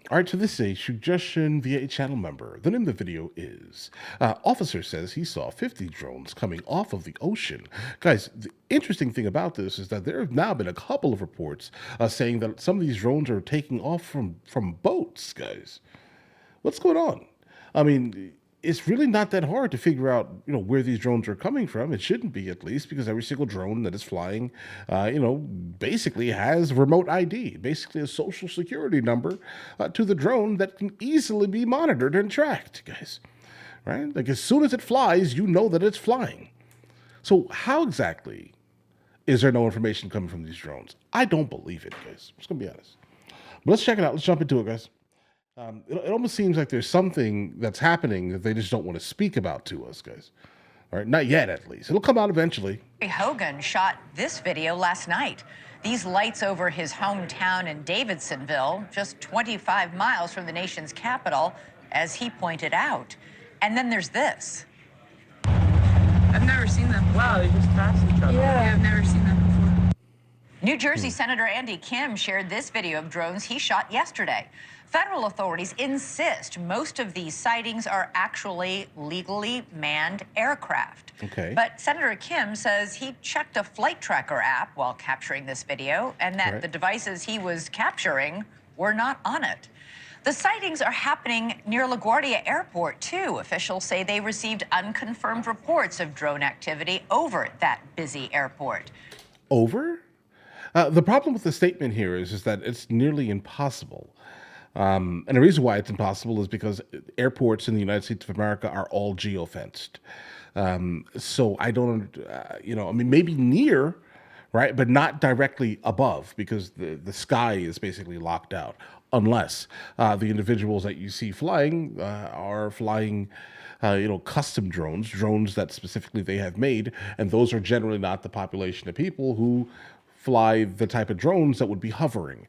All right, so this is a suggestion via a channel member. The name of the video is Officer says he saw 50 drones coming off of the ocean. Guys, the interesting thing about this is that there have now been a couple of reports saying that some of these drones are taking off from boats, guys. What's going on? I mean, it's really not that hard to figure out, where these drones are coming from. It shouldn't be, at least, because every single drone that is flying, basically has remote ID, basically a social security number to the drone that can easily be monitored and tracked, guys. Right? Like as soon as it flies, you know that it's flying. So how exactly is there no information coming from these drones? I don't believe it, guys. I'm just gonna be honest. But let's check it out. Let's jump into it, guys. It almost seems like there's something that's happening that they just don't want to speak about to us, guys. All right, not yet, at least. It'll come out eventually. Hogan shot this video last night. These lights over his hometown in Davidsonville, just 25 miles from the nation's capital, as he pointed out. And then there's this. I've never seen them. Wow, they just passed each other. Yeah, I've never seen them before. New Jersey Senator Andy Kim shared this video of drones he shot yesterday. Federal authorities insist most of these sightings are actually legally manned aircraft. Okay. But Senator Kim says he checked a flight tracker app while capturing this video and that the devices he was capturing were not on it. The sightings are happening near LaGuardia Airport, too. Officials say they received unconfirmed reports of drone activity over that busy airport. Over? The problem with the statement here is that it's nearly impossible. And the reason why it's impossible is because airports in the United States of America are all geofenced. So I don't, maybe near, right, but not directly above because the sky is basically locked out unless the individuals that you see flying are flying custom drones that specifically they have made, and those are generally not the population of people who fly the type of drones that would be hovering.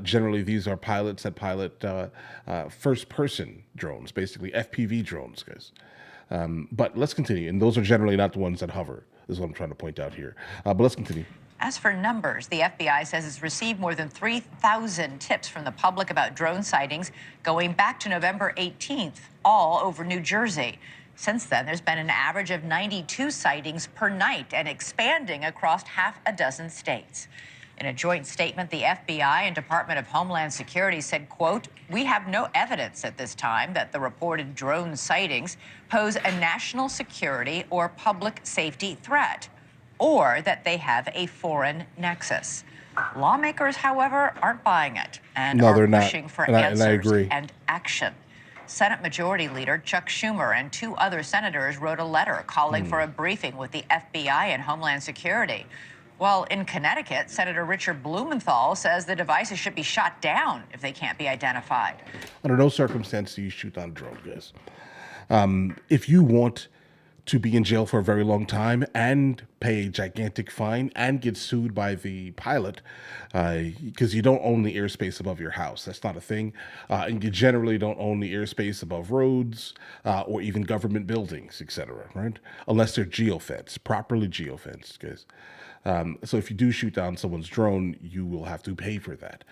Generally, these are pilots that pilot first-person drones, basically FPV drones, guys. But let's continue, and those are generally not the ones that hover, is what I'm trying to point out here. But let's continue. As for numbers, the FBI says it's received more than 3,000 tips from the public about drone sightings going back to November 18th, all over New Jersey. Since then, there's been an average of 92 sightings per night and expanding across half a dozen states. In a joint statement, the FBI and Department of Homeland Security said, quote, "We have no evidence at this time that the reported drone sightings pose a national security or public safety threat, or that they have a foreign nexus." Lawmakers, however, aren't buying it and are pushing for answers and action. Senate Majority Leader Chuck Schumer and two other senators wrote a letter calling for a briefing with the FBI and Homeland Security. While in Connecticut, Senator Richard Blumenthal says the devices should be shot down if they can't be identified. Under no circumstance do you shoot down a drone, guys. If you want to be in jail for a very long time and pay a gigantic fine and get sued by the pilot because you don't own the airspace above your house. That's not a thing. And you generally don't own the airspace above roads or even government buildings, etc., right? Unless they're geofenced, properly geofenced, guys. So if you do shoot down someone's drone, you will have to pay for that.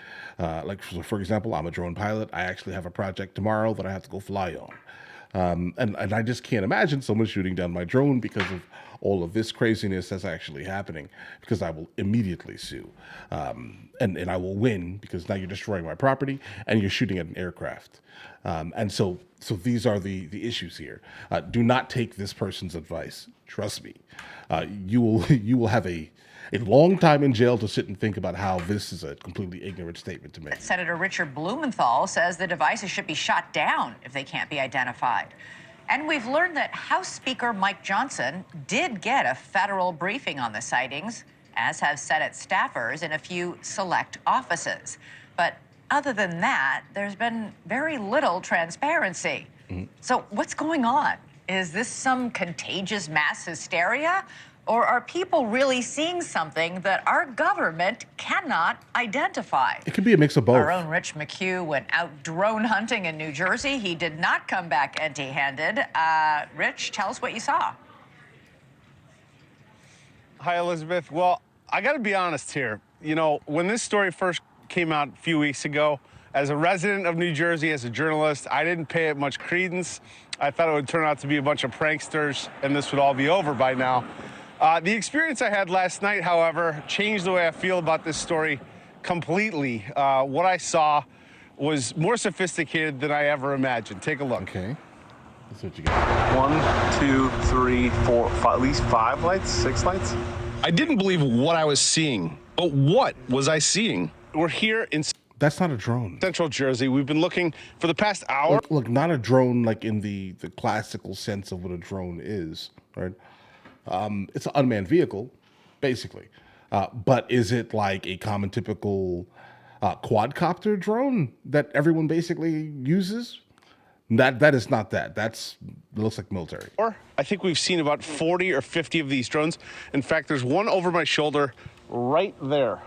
For example, I'm a drone pilot. I actually have a project tomorrow that I have to go fly on. And I just can't imagine someone shooting down my drone because of all of this craziness that's actually happening, because I will immediately sue. And I will win because now you're destroying my property and you're shooting at an aircraft. And so these are the issues here. Do not take this person's advice. Trust me. You will have a long time in jail to sit and think about how this is a completely ignorant statement to make. Senator Richard Blumenthal says the devices should be shot down if they can't be identified. And we've learned that House Speaker Mike Johnson did get a federal briefing on the sightings, as have Senate staffers in a few select offices. But other than that, there's been very little transparency. So what's going on? Is this some contagious mass hysteria? Or are people really seeing something that our government cannot identify? It could be a mix of both. Our own Rich McHugh went out drone hunting in New Jersey. He did not come back empty-handed. Rich, tell us what you saw. Hi, Elizabeth. Well, I got to be honest here. You know, when this story first came out a few weeks ago, As a resident of New Jersey, as a journalist, I didn't pay it much credence. I thought it would turn out to be a bunch of pranksters and this would all be over by now. The experience I had last night, however, changed the way I feel about this story completely. What I saw was more sophisticated than I ever imagined. Take a look. Okay. That's what you got. 1, 2, 3, 4, 5, at least 5 lights, 6 lights. I didn't believe what I was seeing. But what was I seeing? We're here in That's not a drone. Central Jersey. We've been looking for the past hour. Look, not a drone like in the classical sense of what a drone is, right? It's an unmanned vehicle, basically. But is it like a common typical quadcopter drone that everyone basically uses? That is not that. It looks like military. I think we've seen about 40 or 50 of these drones. In fact, there's one over my shoulder right there.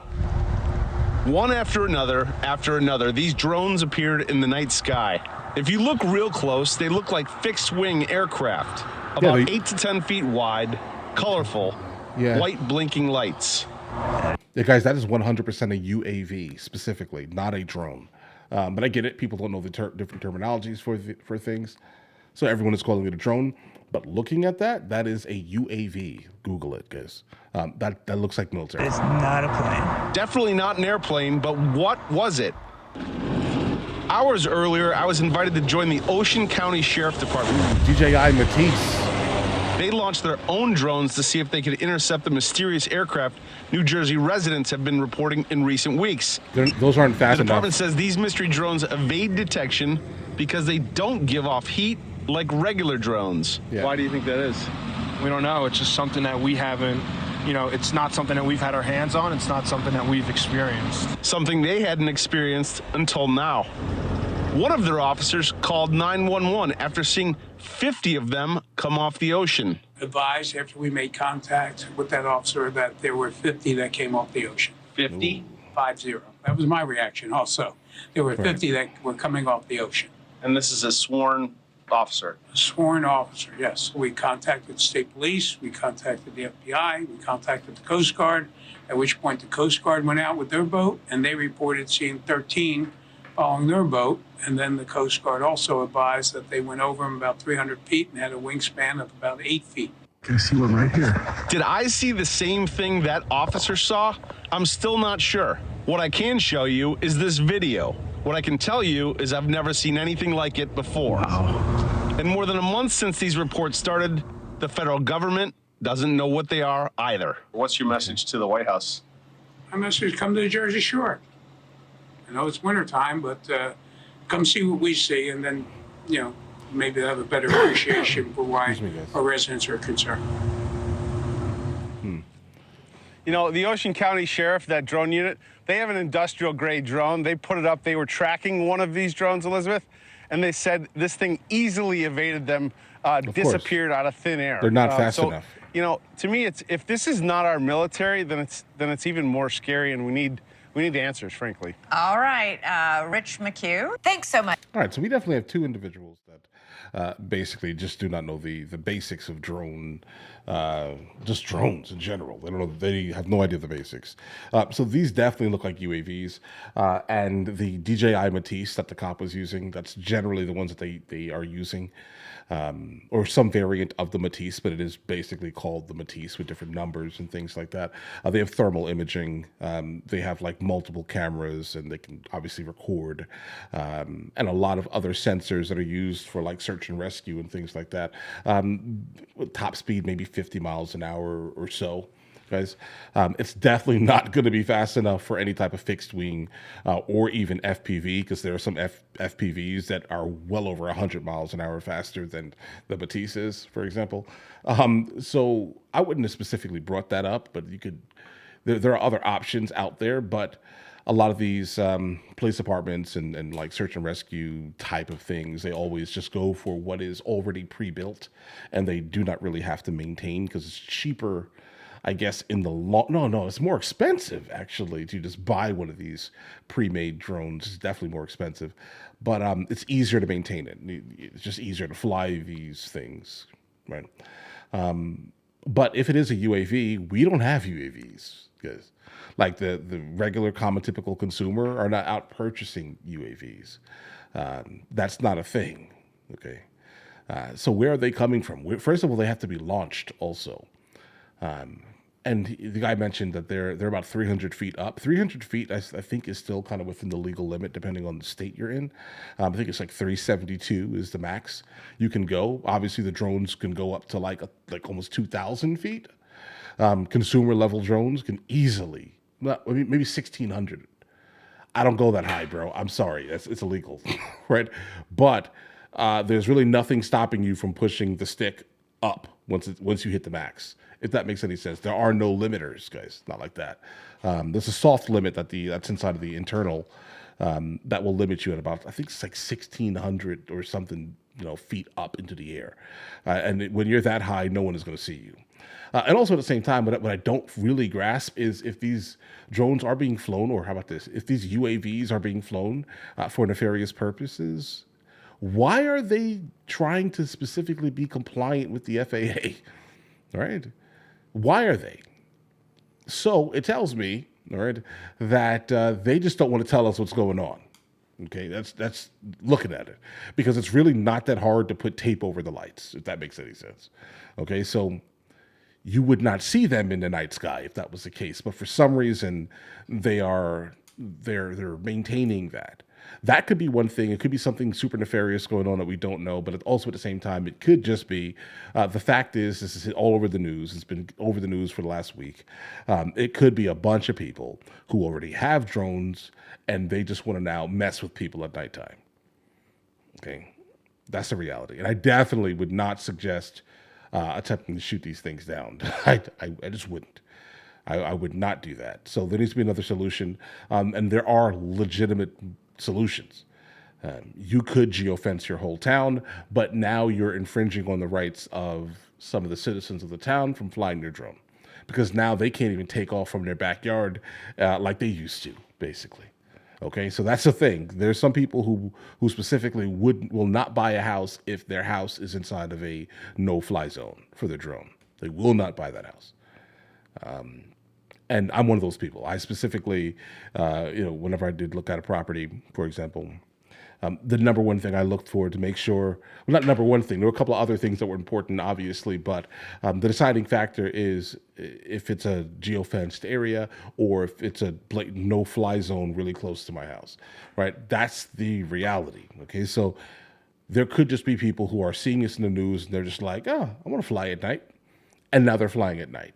One after another, these drones appeared in the night sky. If you look real close, they look like fixed-wing aircraft, about 8 to 10 feet wide, colorful, white blinking lights. Yeah, guys, that is 100% a UAV specifically, not a drone. But I get it. People don't know the different terminologies for things. So everyone is calling it a drone. But looking at that is a UAV. Google it, guys. That looks like military. It's not a plane. Definitely not an airplane, but what was it? Hours earlier, I was invited to join the Ocean County Sheriff Department. DJI Matisse. They launched their own drones to see if they could intercept the mysterious aircraft New Jersey residents have been reporting in recent weeks. Those aren't fast enough. The department says these mystery drones evade detection because they don't give off heat like regular drones. Yeah. Why do you think that is? We don't know. It's just something that we haven't, it's not something that we've had our hands on. It's not something that we've experienced. Something they hadn't experienced until now. One of their officers called 911 after seeing 50 of them come off the ocean. Advised after we made contact with that officer that there were 50 that came off the ocean. 50? 50. That was my reaction also. There were 50 that were coming off the ocean. And this is a sworn officer? A sworn officer, yes. We contacted state police, we contacted the FBI, we contacted the Coast Guard, at which point the Coast Guard went out with their boat and they reported seeing 13 following their boat. And then the Coast Guard also advised that they went over them about 300 feet and had a wingspan of about 8 feet. Can I see one right here? Did I see the same thing that officer saw? I'm still not sure. What I can show you is this video. What I can tell you is I've never seen anything like it before. Wow. And more than a month since these reports started, the federal government doesn't know what they are either. What's your message to the White House? My message is come to the Jersey Shore. I know it's wintertime, but come see what we see and then, maybe have a better appreciation for why our residents are concerned. The Ocean County Sheriff, that drone unit, they have an industrial grade drone. They put it up. They were tracking one of these drones, Elizabeth, and they said this thing easily evaded them, disappeared out of thin air. They're not fast enough. To me, it's if this is not our military, then it's even more scary, and we need the answers, frankly. All right, Rich McHugh, thanks so much. All right, so we definitely have two individuals that basically just do not know the basics of just drones in general. They don't know. They have no idea the basics. So these definitely look like UAVs. And the DJI Matisse that the cop was using, that's generally the ones that they are using. Or some variant of the Matisse, but it is basically called the Matisse with different numbers and things like that. They have thermal imaging. They have like multiple cameras, and they can obviously record, and a lot of other sensors that are used for like search and rescue and things like that. Top speed maybe 50 miles an hour or so. Guys, it's definitely not going to be fast enough for any type of fixed wing or even FPV, because there are some FPVs that are well over 100 miles an hour faster than the Matisse is, for example. So I wouldn't have specifically brought that up, but you could. There are other options out there, but a lot of these police departments and like search and rescue type of things, they always just go for what is already pre-built, and they do not really have to maintain because it's cheaper. I guess in the no, it's more expensive actually to just buy one of these pre-made drones. It's definitely more expensive, but it's easier to maintain it. It's just easier to fly these things, right? But if it is a UAV, we don't have UAVs. guys. Like the regular common typical consumer are not out purchasing UAVs. That's not a thing. Okay. So where are they coming from? First of all, they have to be launched also. And the guy mentioned that they're about 300 feet up. 300 feet, I think, is still kind of within the legal limit, depending on the state you're in. I think it's like 372 is the max you can go. Obviously, the drones can go up to like almost 2,000 feet. Consumer level drones can easily, maybe 1,600. I don't go that high, bro. I'm sorry, it's illegal, right? But there's really nothing stopping you from pushing the stick up once you hit the max, if that makes any sense. There are no limiters, guys. Not like that. There's a soft limit that's inside of the internal that will limit you at about, I think it's like 1,600 or something, feet up into the air. And when you're that high, no one is going to see you. And also at the same time, what I don't really grasp is if these drones are being flown, or how about this, if these UAVs are being flown for nefarious purposes, why are they trying to specifically be compliant with the FAA? All right. Why are they? So it tells me, all right, that they just don't want to tell us what's going on. Okay, that's looking at it, because it's really not that hard to put tape over the lights, if that makes any sense. Okay, so you would not see them in the night sky if that was the case, but for some reason they're maintaining that. That could be one thing. It could be something super nefarious going on that we don't know, but also at the same time, it could just be the fact is this is all over the news. It's been over the news for the last week. It could be a bunch of people who already have drones and they just want to now mess with people at nighttime. Okay, that's the reality. And I definitely would not suggest attempting to shoot these things down. I just wouldn't. I would not do that. So there needs to be another solution. And there are legitimate solutions. You could geofence your whole town, but now you're infringing on the rights of some of the citizens of the town from flying their drone, because now they can't even take off from their backyard like they used to, basically. Okay, so that's the thing. There's some people who specifically will not buy a house if their house is inside of a no-fly zone for their drone. They will not buy that house. And I'm one of those people. I specifically, whenever I did look at a property, for example, the number one thing I looked for to make sure, well, not number one thing, there were a couple of other things that were important, obviously, but the deciding factor is if it's a geofenced area or if it's a no-fly zone really close to my house, right? That's the reality, okay? So there could just be people who are seeing this in the news and they're just like, I want to fly at night, and now they're flying at night.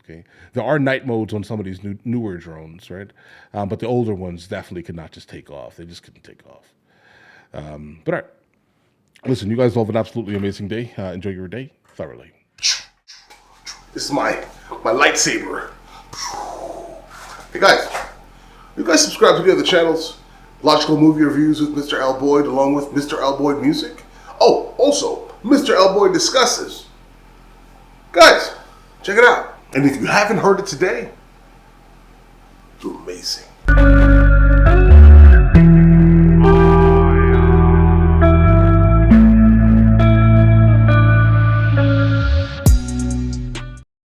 Okay. There are night modes on some of these newer drones, right? But the older ones definitely could not just take off. They just couldn't take off. But all right. Listen, you guys all have an absolutely amazing day. Enjoy your day thoroughly. This is my lightsaber. Hey guys, you guys subscribe to the other channels? Logical Movie Reviews with Mr. L. Boyd, along with Mr. L. Boyd Music. Oh, also, Mr. L. Boyd Discusses. Guys, check it out. And if you haven't heard it today, you're amazing.